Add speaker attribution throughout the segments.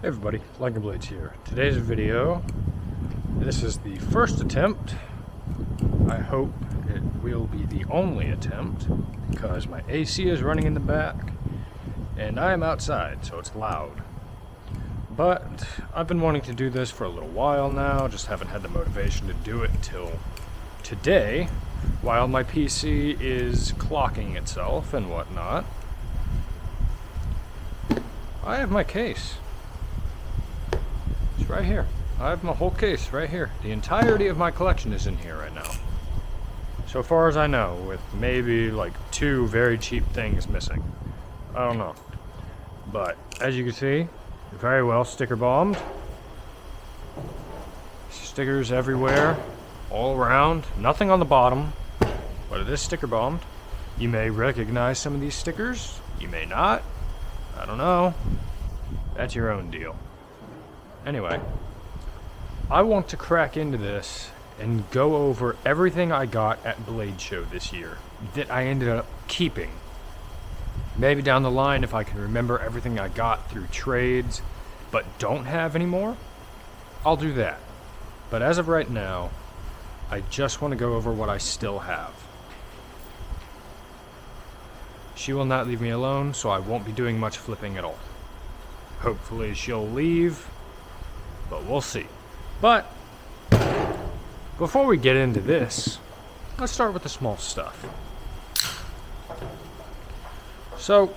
Speaker 1: Hey everybody, Lightning Blades here. Today's video, this is the first attempt. I hope it will be the only attempt because my AC is running in the back and I am outside, so it's loud. But I've been wanting to do this for a little while now, just haven't had the motivation to do it until today, while my PC is clocking itself and whatnot. I have my case. It's right here. I have my whole case right here. The entirety of my collection is in here right now. So far as I know, with maybe like 2 very cheap things missing. I don't know. But as you can see, very well sticker bombed. Stickers everywhere, all around. Nothing on the bottom, but it is sticker bombed. You may recognize some of these stickers. You may not. I don't know. That's your own deal. Anyway, I want to crack into this and go over everything I got at Bladeshow this year that I ended up keeping. Maybe down the line, if I can remember everything I got through trades but don't have anymore, I'll do that. But as of right now, I just want to go over what I still have. She will not leave me alone, so I won't be doing much flipping at all. Hopefully she'll leave, but we'll see. But before we get into this, let's start with the small stuff. So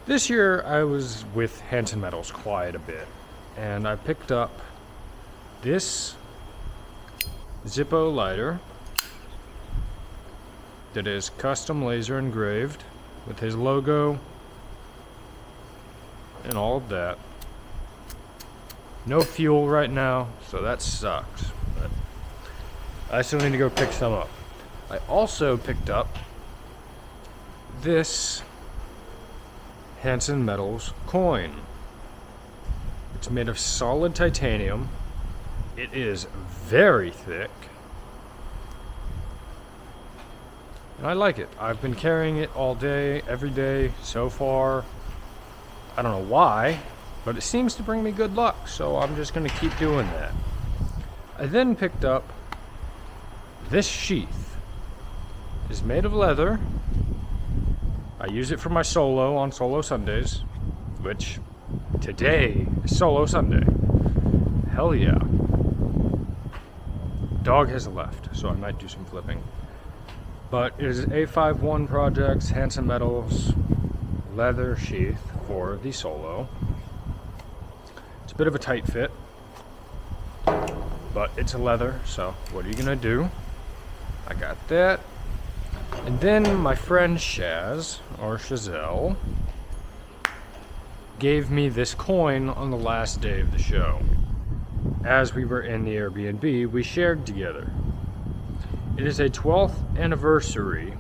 Speaker 1: this year I was with Hanson Metals quite a bit, and I picked up this Zippo lighter that is custom laser engraved with his logo and all of that. No fuel right now, so that sucks, but I still need to go pick some up. I also picked up this Hanson Metals coin. It's made of solid titanium. It is very thick, and I like it. I've been carrying it all day, every day so far. I don't know why, but it seems to bring me good luck, so I'm just going to keep doing that. I then picked up this sheath. It's made of leather. I use it for my solo on Solo Sundays, which today is Solo Sunday. Hell yeah. Dog has left, so I might do some flipping. But it is A51 Projects, Hanson Metals, leather sheath for the Solo. It's a bit of a tight fit, but it's a leather, so what are you gonna do? I got that. And then my friend Shaz, or Chazelle, gave me this coin on the last day of the show. As we were in the Airbnb, we shared together. It is a 12th anniversary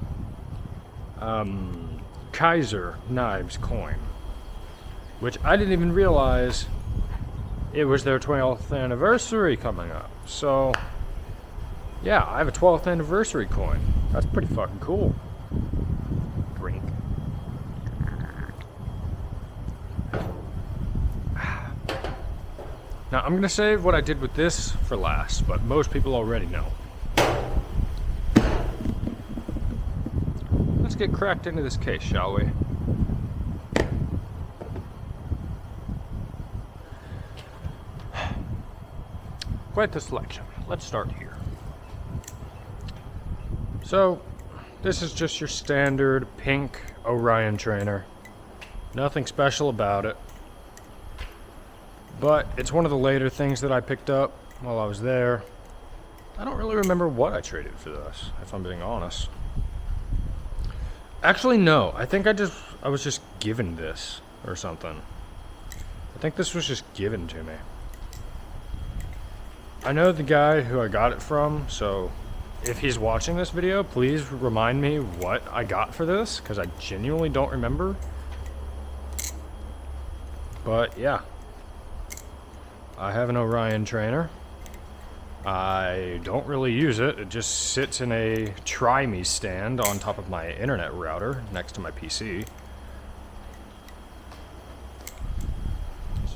Speaker 1: Kaiser Knives coin, which I didn't even realize it was their 12th anniversary coming up. So yeah, I have a 12th anniversary coin. That's pretty fucking cool. Drink. Now I'm gonna save what I did with this for last, but most people already know. Let's get cracked into this case, shall we? Quite the selection. Let's start here. So, this is just your standard pink Orion trainer. Nothing special about it. But it's one of the later things that I picked up while I was there. I don't really remember what I traded for this, if I'm being honest. Actually, no. I think I was just given this or something. I think this was just given to me. I know the guy who I got it from, so if he's watching this video, please remind me what I got for this, because I genuinely don't remember. But yeah, I have an Orion trainer. I don't really use it. It just sits in a Try Me stand on top of my internet router next to my PC.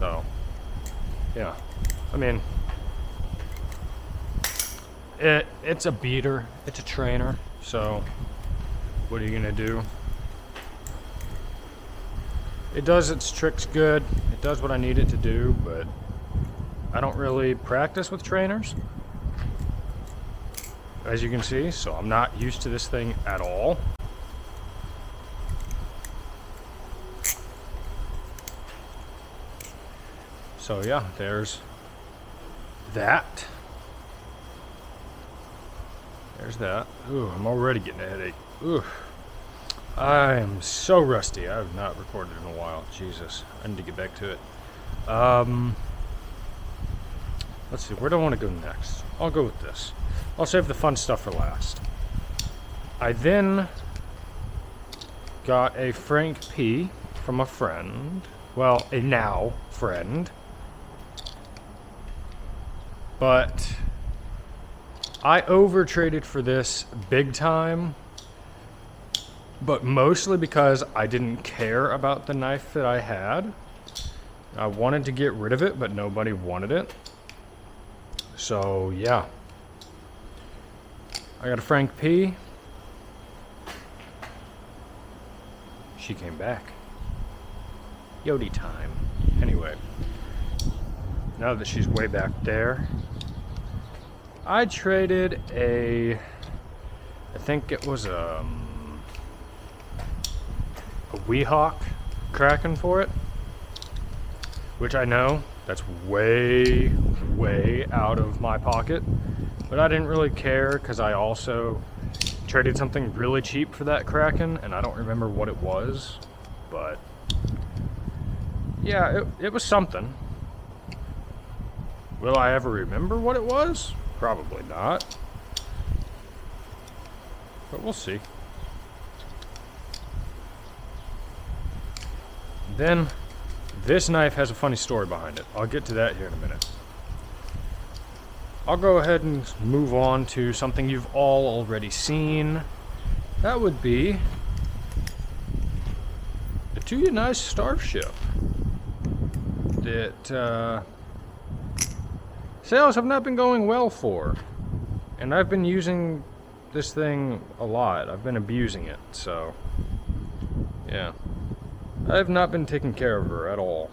Speaker 1: So, yeah. I mean, it's a beater. It's a trainer. So, what are you gonna do? It does its tricks good. It does what I need it to do, but I don't really practice with trainers, as you can see, so I'm not used to this thing at all. So yeah, there's that. There's that. Ooh, I'm already getting a headache. Ooh. I am so rusty. I have not recorded in a while. Jesus. I need to get back to it. Let's see, where do I want to go next? I'll go with this. I'll save the fun stuff for last. I then got a Frank P from a friend. Well, a now friend. But I overtraded for this big time, but mostly because I didn't care about the knife that I had. I wanted to get rid of it, but nobody wanted it. So, yeah. I got a Frank P. She came back. Yodi time. Anyway, now that she's way back there, I traded I think it was a Weehawk Kraken for it, which I know that's way out of my pocket, but I didn't really care because I also traded something really cheap for that Kraken, and I don't remember what it was, but yeah, it was something. Will I ever remember what it was? Probably not. But we'll see. Then, this knife has a funny story behind it. I'll get to that here in a minute. I'll go ahead and move on to something you've all already seen. That would be the Too Nice Starship. That, sales have not been going well for. And I've been using this thing a lot. I've been abusing it, so yeah. I've not been taking care of her at all.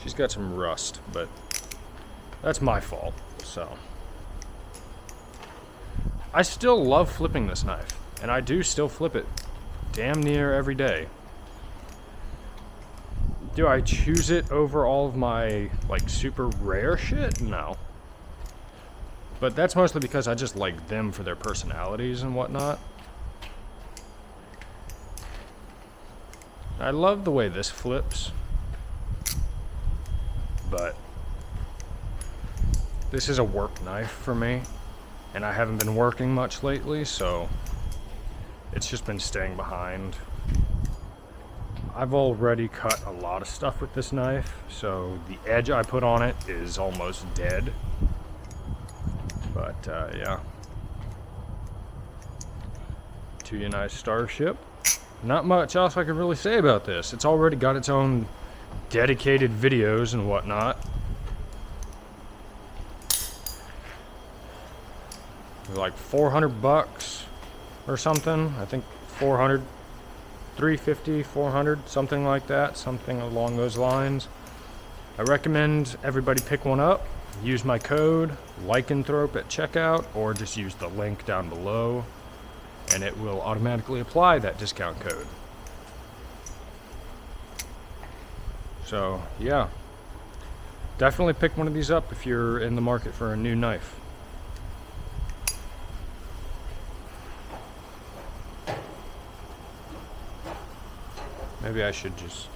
Speaker 1: She's got some rust, but that's my fault, so. I still love flipping this knife, and I do still flip it damn near every day. Do I choose it over all of my, like, super rare shit? No. But that's mostly because I just like them for their personalities and whatnot. I love the way this flips. But this is a work knife for me. And I haven't been working much lately, so it's just been staying behind. I've already cut a lot of stuff with this knife, so the edge I put on it is almost dead. But, yeah. Too Nice Starship. Not much else I can really say about this. It's already got its own dedicated videos and whatnot. They're like $400 or something. I think 400, 350, 400, something like that, something along those lines. I recommend everybody pick one up. Use my code lycanthrope at checkout, or just use the link down below, and it will automatically apply that discount code. So, yeah. Definitely pick one of these up if you're in the market for a new knife. Maybe I should just...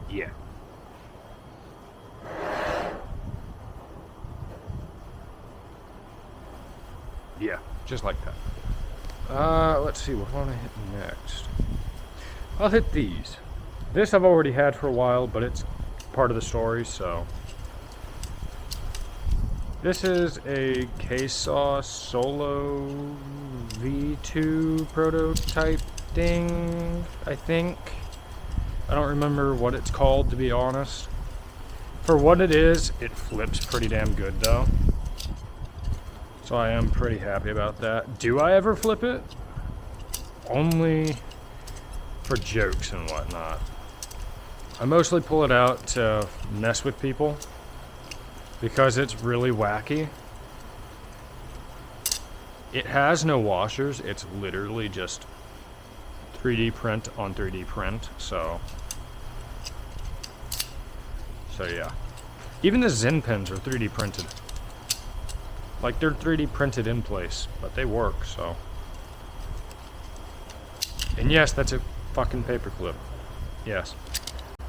Speaker 1: Yeah. Yeah, just like that. Let's see, what do I want to hit next? I'll hit these. This I've already had for a while, but it's part of the story, so... This is a K-Saw Solo V2 prototype thing, I think. I don't remember what it's called, to be honest. For what it is, it flips pretty damn good, though. So I am pretty happy about that. Do I ever flip it? Only for jokes and whatnot. I mostly pull it out to mess with people because it's really wacky. It has no washers. It's literally just 3D print on 3D print. So yeah. Even the Zen pins are 3D printed. Like, they're 3D printed in place, but they work, so. And yes, that's a fucking paperclip. Yes.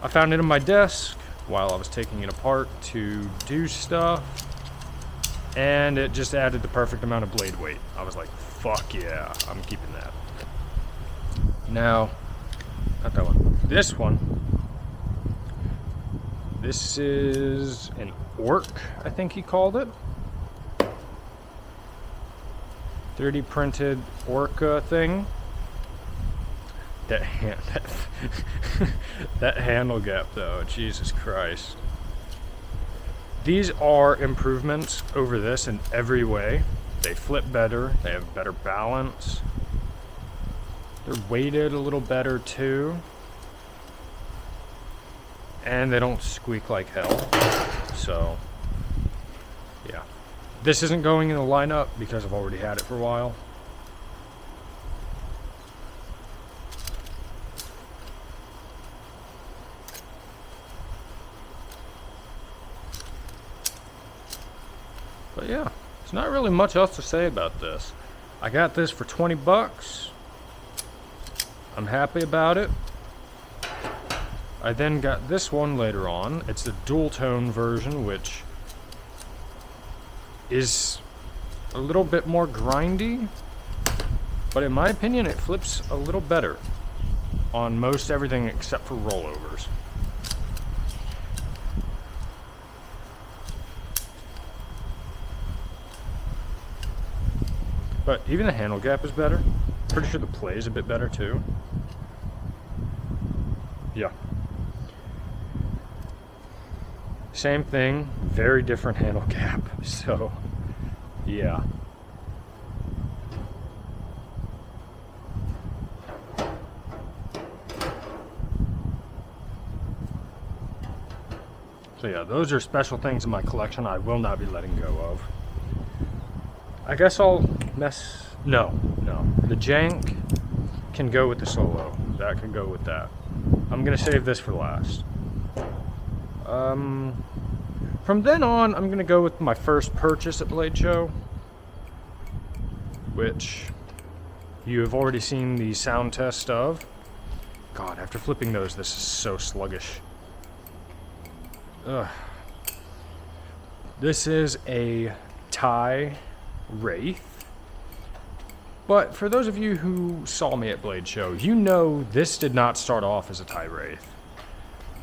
Speaker 1: I found it in my desk while I was taking it apart to do stuff, and it just added the perfect amount of blade weight. I was like, fuck yeah, I'm keeping that. Now, not that one. This one. This is an orc, I think he called it. 3D printed orca thing. That handle gap though, Jesus Christ. These are improvements over this in every way. They flip better, they have better balance. They're weighted a little better too. And they don't squeak like hell. So, yeah. This isn't going in the lineup because I've already had it for a while. But yeah, there's not really much else to say about this. I got this for 20 bucks. I'm happy about it. I then got this one later on. It's the dual tone version, which is a little bit more grindy, but in my opinion it flips a little better on most everything except for rollovers. But even the handle gap is better. Pretty sure the play is a bit better too. Yeah. Same thing, very different handle gap. So, yeah. So yeah, those are special things in my collection I will not be letting go of. I guess I'll no. The jank can go with the solo. That can go with that. I'm gonna save this for last. From then on, I'm gonna go with my first purchase at Bladeshow, which you have already seen the sound test of. God, after flipping those, this is so sluggish. Ugh. This is a Thai Wraith. But for those of you who saw me at Bladeshow, you know this did not start off as a Thai Wraith.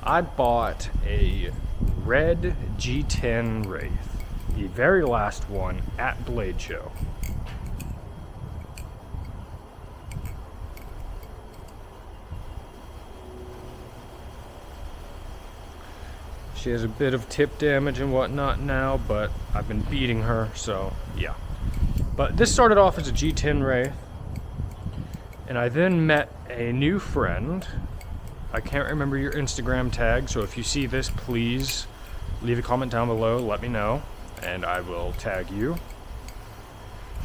Speaker 1: I bought a red G10 Wraith, the very last one at Bladeshow. She has a bit of tip damage and whatnot now, but I've been beating her, so yeah. But this started off as a G10 Wraith, and I then met a new friend. I can't remember your Instagram tag, so if you see this, please leave a comment down below, let me know, and I will tag you.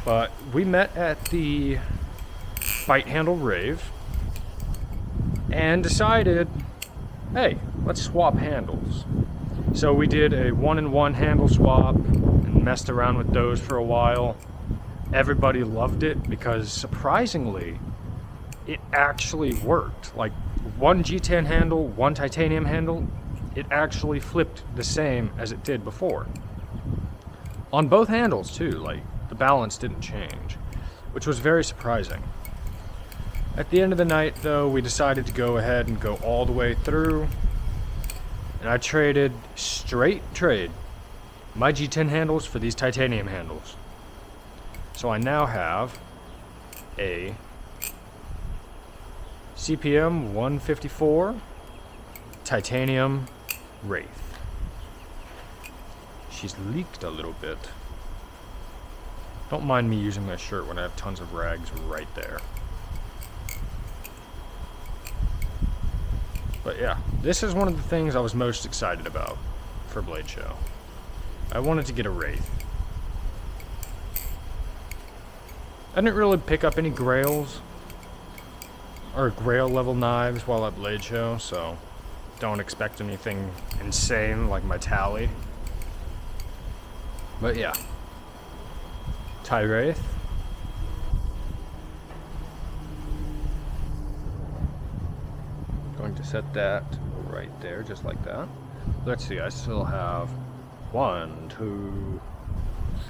Speaker 1: But we met at the Bite Handle Rave, and decided, hey, let's swap handles. So we did a 1-in-1 handle swap, and messed around with those for a while. Everybody loved it, because surprisingly, it actually worked. Like, one G10 handle, one titanium handle, it actually flipped the same as it did before. On both handles too, like, the balance didn't change, which was very surprising. At the end of the night though, we decided to go ahead and go all the way through, and I traded straight trade my G10 handles for these titanium handles. So I now have a CPM 154 titanium Wraith. She's leaked a little bit. Don't mind me using my shirt when I have tons of rags right there. But yeah, this is one of the things I was most excited about for Bladeshow. I wanted to get a Wraith. I didn't really pick up any grails or grail level knives while at Bladeshow, so don't expect anything insane like my tally. But yeah, Wraith. Going to set that right there, just like that. Let's see, I still have 1, 2,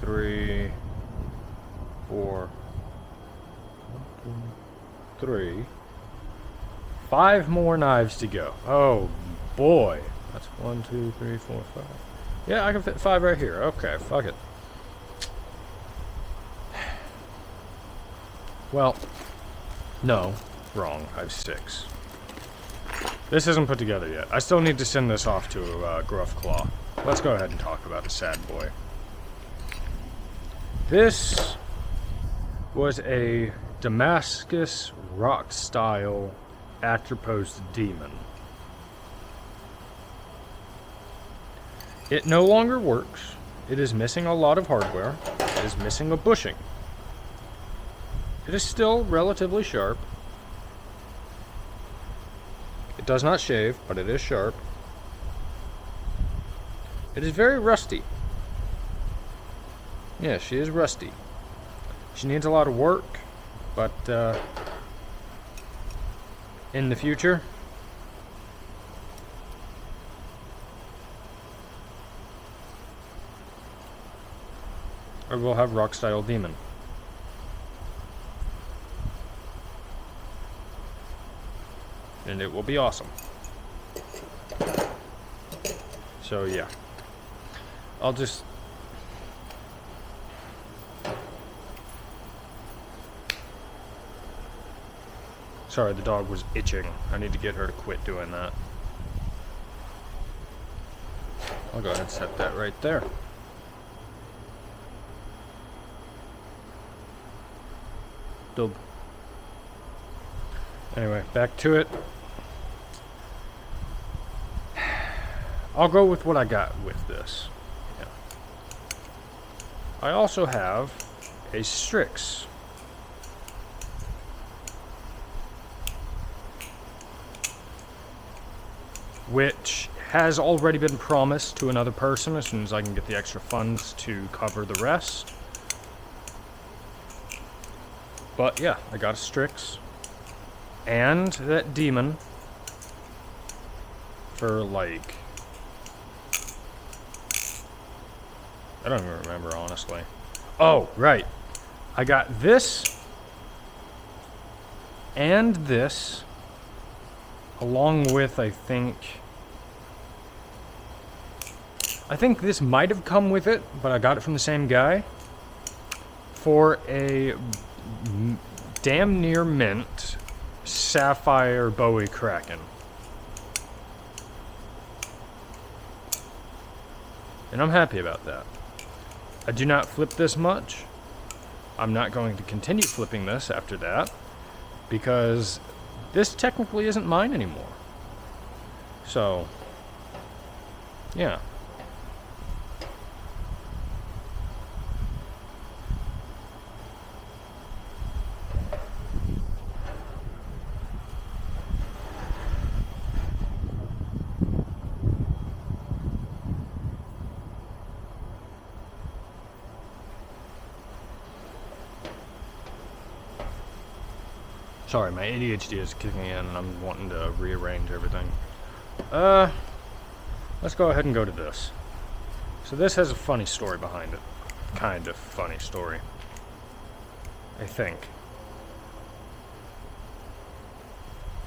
Speaker 1: 3, 4, 3, 5 more knives to go. Oh boy, that's 1, 2, 3, 4, 5. Yeah, I can fit 5 right here. Okay, fuck it. Well, no, wrong. I have 6. This isn't put together yet. I still need to send this off to Gruff Claw. Let's go ahead and talk about the sad boy. This was a Damascus rock style actor-posed demon. It no longer works. It is missing a lot of hardware. It is missing a bushing. It is still relatively sharp. It does not shave, but it is sharp. It is very rusty. Yeah, she is rusty. She needs a lot of work, but in the future, I will have rock style demon. And it will be awesome. So yeah, I'll just sorry, the dog was itching. I need to get her to quit doing that. I'll go ahead and set that right there. Dub. Anyway, back to it. I'll go with what I got with this. Yeah. I also have a Strix. Which has already been promised to another person as soon as I can get the extra funds to cover the rest. But yeah, I got a Strix. And that demon for like, I don't even remember honestly. Oh, right. I got this and this along with I think this might have come with it, but I got it from the same guy for a damn near mint Sapphire Bowie Kraken. And I'm happy about that. I do not flip this much. I'm not going to continue flipping this after that because this technically isn't mine anymore. So, yeah. Sorry, my ADHD is kicking in and I'm wanting to rearrange everything. Let's go ahead and go to this. So this has a funny story behind it. Kind of funny story. I think.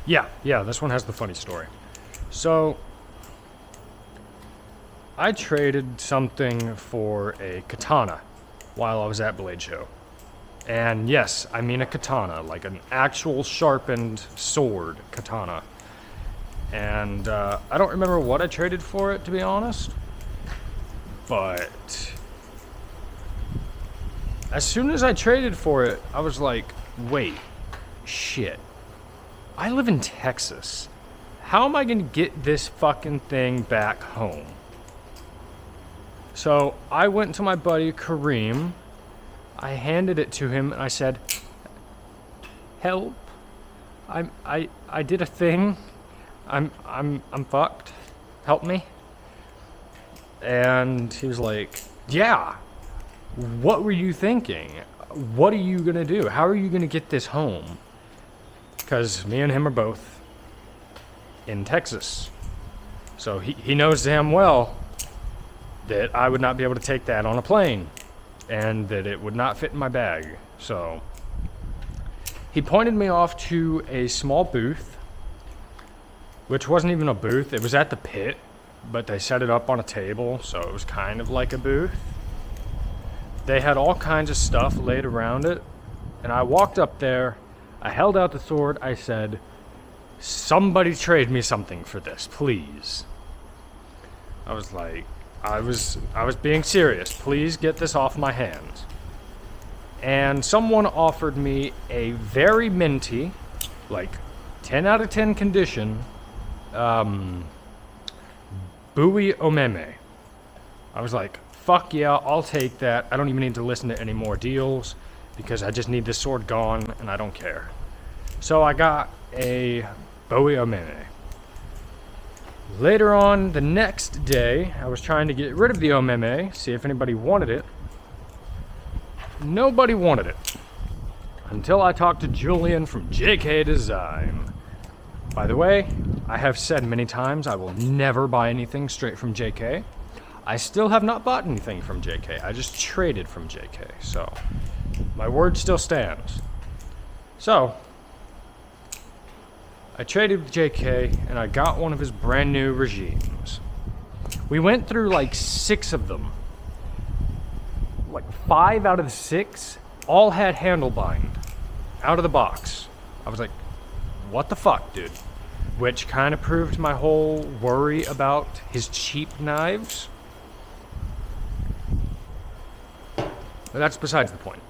Speaker 1: Yeah, this one has the funny story. So, I traded something for a katana while I was at Bladeshow. And yes, I mean a katana, like an actual sharpened sword katana. And I don't remember what I traded for it, to be honest. But as soon as I traded for it, I was like, wait, shit. I live in Texas. How am I going to get this fucking thing back home? So I went to my buddy Kareem. I handed it to him and I said, "Help! I did a thing. I'm fucked. Help me." And he was like, "Yeah. What were you thinking? What are you gonna do? How are you gonna get this home?" Because me and him are both in Texas, so he knows damn well that I would not be able to take that on a plane, and that it would not fit in my bag. So he pointed me off to a small booth, which wasn't even a booth. It was at the pit, but they set it up on a table, so it was kind of like a booth. They had all kinds of stuff laid around it, and I walked up there, I held out the sword, I said, "Somebody trade me something for this, please." I was like, I was being serious. Please get this off my hands. And someone offered me a very minty, like 10 out of 10 condition, Bowie Omeme. I was like, fuck yeah, I'll take that. I don't even need to listen to any more deals because I just need this sword gone and I don't care. So I got a Bowie Omeme. Later on, the next day, I was trying to get rid of the Omeme, see if anybody wanted it. Nobody wanted it. Until I talked to Julian from JK Design. By the way, I have said many times I will never buy anything straight from JK. I still have not bought anything from JK. I just traded from JK, so my word still stands. So I traded with JK, and I got one of his brand new regimes. We went through like 6 of them. Like 5 out of the 6 all had handle bind out of the box. I was like, what the fuck, dude? Which kind of proved my whole worry about his cheap knives. But that's besides the point.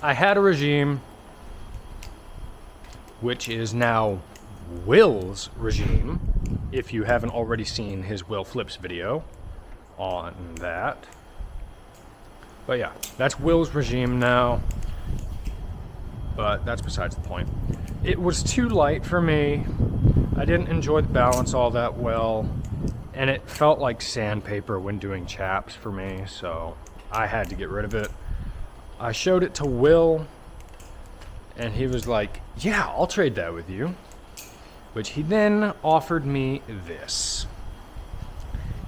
Speaker 1: I had a regime, which is now Will's regime, if you haven't already seen his Will Flips video on that. But yeah, that's Will's regime now, but that's besides the point. It was too light for me. I didn't enjoy the balance all that well, and it felt like sandpaper when doing chaps for me, so I had to get rid of it. I showed it to Will, and he was like, "Yeah, I'll trade that with you." Which he then offered me this.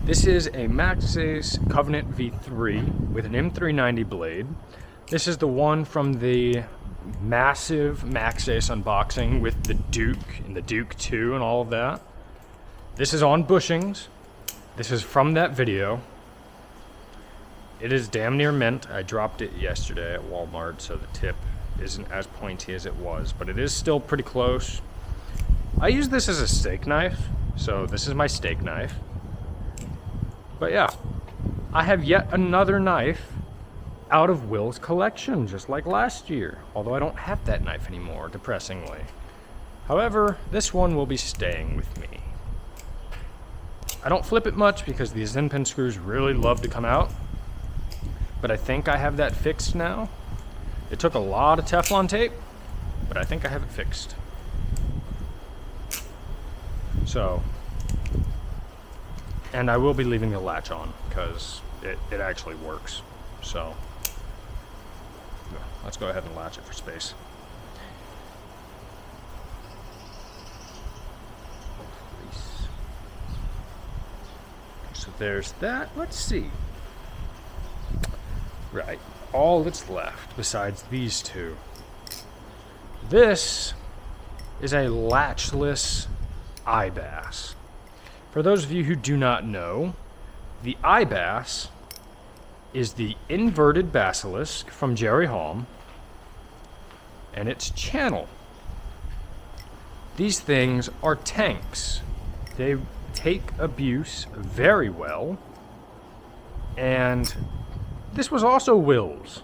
Speaker 1: This is a Maxace Covenant V3 with an M390 blade. This is the one from the massive Maxace unboxing with the Duke and the Duke 2 and all of that. This is on bushings. This is from that video. It is damn near mint. I dropped it yesterday at Walmart, so the tip isn't as pointy as it was, but it is still pretty close. I use this as a steak knife, so this is my steak knife. But yeah, I have yet another knife out of Will's collection, just like last year. Although I don't have that knife anymore, depressingly. However, this one will be staying with me. I don't flip it much because these Zen pin screws really love to come out. But I think I have that fixed now. It took a lot of Teflon tape, but I think I have it fixed. So, and I will be leaving the latch on because it actually works. So, let's go ahead and latch it for space. So there's that. Let's see. Right, all that's left besides these two. This is a latchless Eyebass. For those of you who do not know, The Eyebass is the inverted basilisk from Jerry Halm, and its channel. These things are tanks. They take abuse very well, and this was also Will's,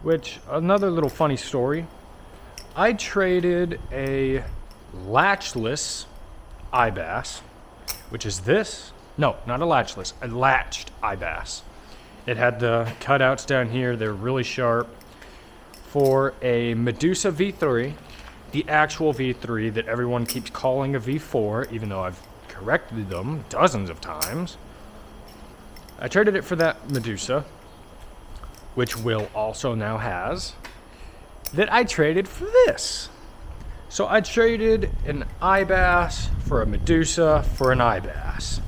Speaker 1: which, another little funny story, I traded a latchless Eyebass, which is this. No, not a latchless, a latched Eyebass. It had the cutouts down here, they're really sharp, for a Medusa V3, the actual V3 that everyone keeps calling a V4, even though I've corrected them dozens of times. I traded it for that Medusa, which Will also now has, that I traded for this. So I traded an Eyebass for a Medusa for an Eyebass.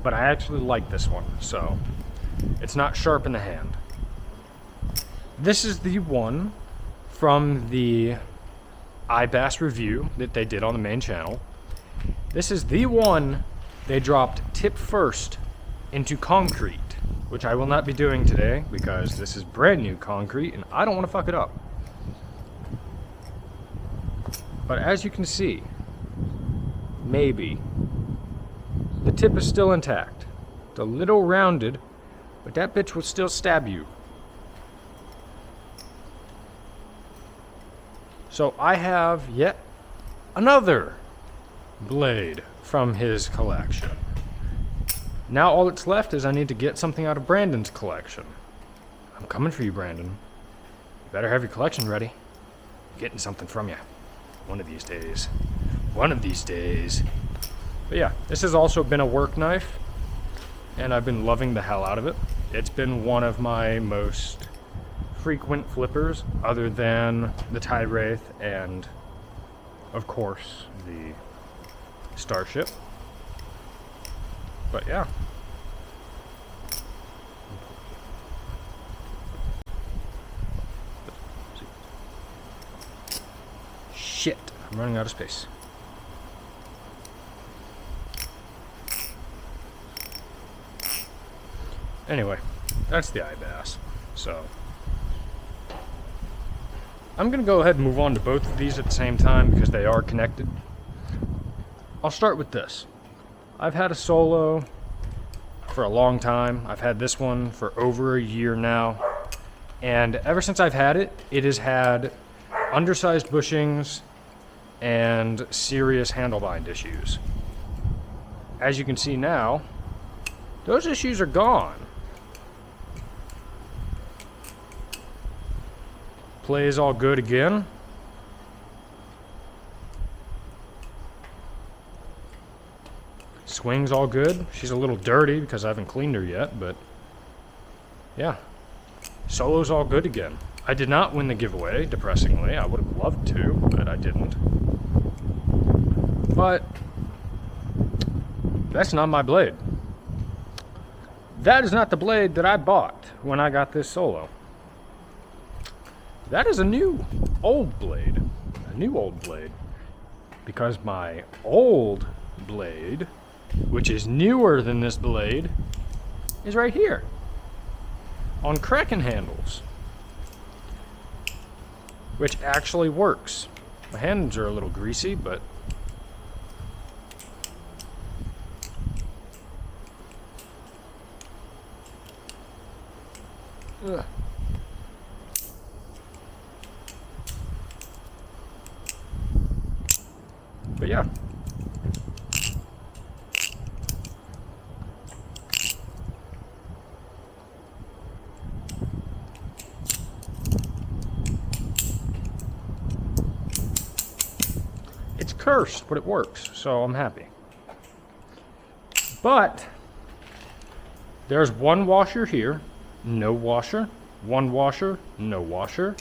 Speaker 1: But I actually like this one, so it's not sharp in the hand. This is the one from the Eyebass review that they did on the main channel. This is the one they dropped tip first into concrete, which I will not be doing today because this is brand new concrete and I don't want to fuck it up. But as you can see, maybe, the tip is still intact. It's a little rounded, but that bitch will still stab you. So I have yet another blade from his collection. Now all that's left is I need to get something out of Brandon's collection. I'm coming for you, Brandon. You better have your collection ready. I'm getting something from you. One of these days. One of these days. But yeah, this has also been a work knife, and I've been loving the hell out of it. It's been one of my most frequent flippers, other than the Tide Wraith and, of course, the Starship. But yeah. Shit, I'm running out of space. Anyway, that's the Eyebass. So I'm gonna go ahead and move on to both of these at the same time because they are connected. I'll start with this. I've had a Solo for a long time. I've had this one for over a year now. And ever since I've had it, it has had undersized bushings and serious handle bind issues. As you can see now, those issues are gone. Plays all good again. Swings all good. She's a little dirty because I haven't cleaned her yet, but yeah. Solo's all good again. I did not win the giveaway, depressingly. I would have loved to, but I didn't. But that's not my blade. That is not the blade that I bought when I got this Solo. That is a new old blade. A new old blade. Because my old blade, which is newer than this blade, is right here. On Kraken handles. Which actually works. My hands are a little greasy, but ugh. But yeah. It's cursed, but it works, so I'm happy. But there's one washer here, no washer, one washer, no washer.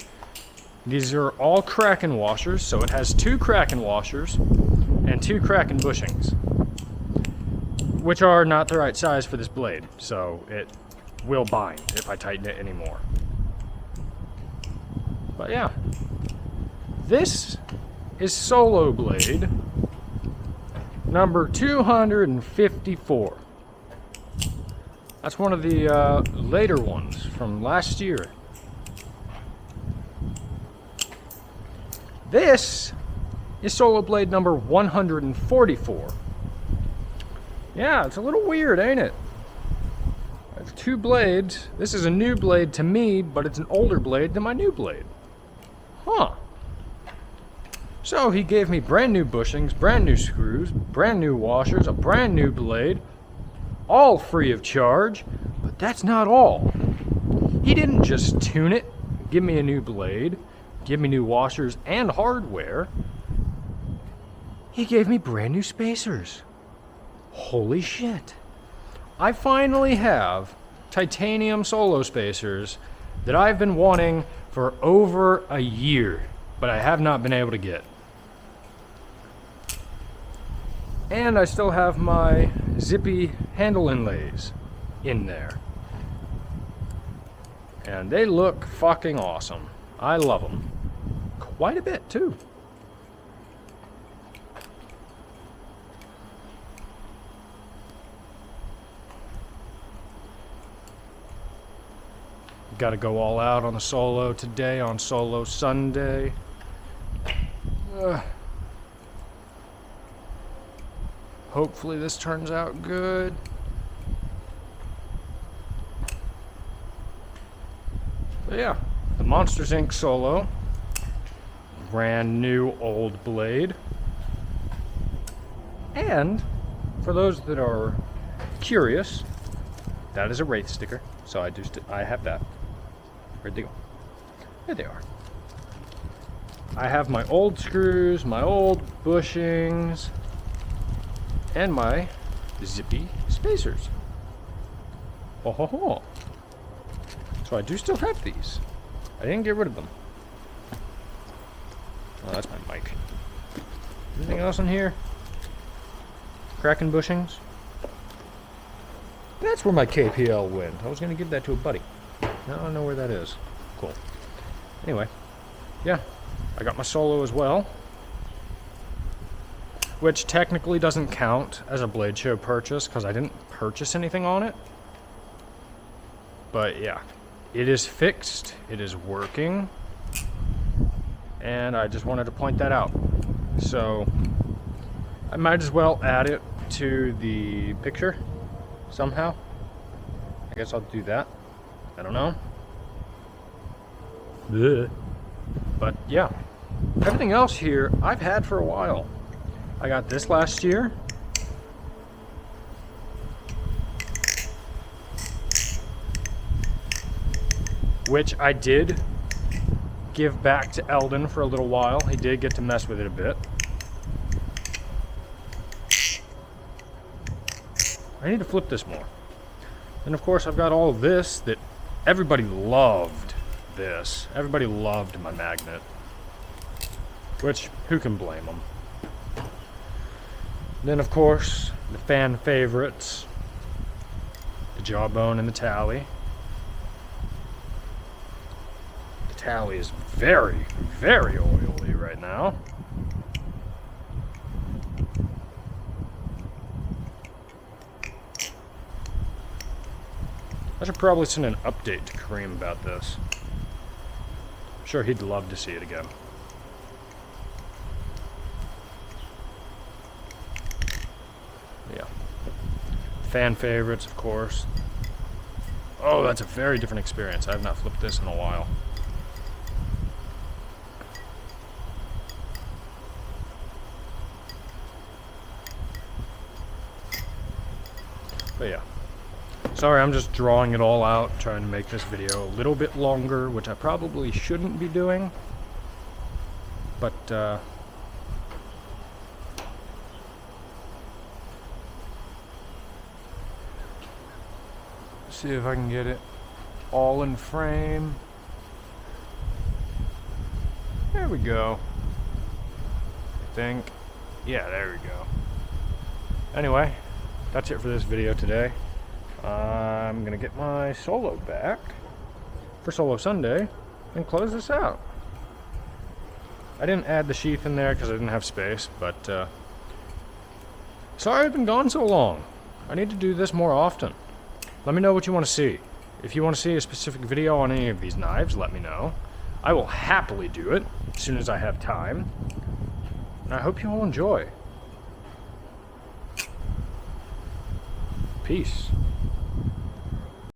Speaker 1: These are all Kraken washers, so it has 2 Kraken washers and 2 Kraken bushings, which are not the right size for this blade, so it will bind if I tighten it anymore. But yeah, this is Solo blade number 254. That's one of the later ones from last year. This is solo blade number 144. Yeah, it's a little weird, ain't it? I have two blades. This is a new blade to me, but it's an older blade than my new blade. Huh. So he gave me brand new bushings, brand new screws, brand new washers, a brand new blade, all free of charge, but that's not all. He didn't just tune it, give me a new blade, give me new washers and hardware. He gave me brand new spacers. Holy shit. I finally have titanium solo spacers that I've been wanting for over a year, but I have not been able to get. And I still have my zippy handle inlays in there. And they look fucking awesome. I love them. Quite a bit, too. Got to go all out on the solo today, on Solo Sunday. Hopefully this turns out good. But yeah, the Monsters Inc. solo. Brand new old blade. And for those that are curious, that is a Wraith sticker. So I have that. Where'd they go? There they are. I have my old screws, my old bushings, and my zippy spacers. Ho ho ho. So I do still have these. I didn't get rid of them. Oh, that's my mic. Anything else in here? Cracking bushings? That's where my KPL went. I was going to give that to a buddy. Now I don't know where that is. Cool. Anyway, yeah, I got my solo as well, which technically doesn't count as a Bladeshow purchase because I didn't purchase anything on it. But yeah, it is fixed, it is working, and I just wanted to point that out. So I might as well add it to the picture somehow. I guess I'll do that. I don't know. Blech. But yeah, everything else here I've had for a while. I got this last year. Which I did give back to Eldon for a little while. He did get to mess with it a bit. I need to flip this more. And of course I've got all of this that everybody loved this. Everybody loved my magnet. Which, who can blame them? Then of course, the fan favorites. The jawbone and the tally. The tally is very, very oily right now. I should probably send an update to Kareem about this. I'm sure he'd love to see it again. Yeah. Fan favorites, of course. Oh, that's a very different experience. I have not flipped this in a while. But yeah. Sorry, I'm just drawing it all out, trying to make this video a little bit longer, which I probably shouldn't be doing. But, see if I can get it all in frame. There we go. I think. Yeah, there we go. Anyway, that's it for this video today. I'm gonna get my solo back for Solo Sunday and close this out. I didn't add the sheath in there because I didn't have space, but sorry I've been gone so long. I need to do this more often. Let me know what you want to see. If you want to see a specific video on any of these knives, let me know. I will happily do it as soon as I have time. And I hope you all enjoy. Peace.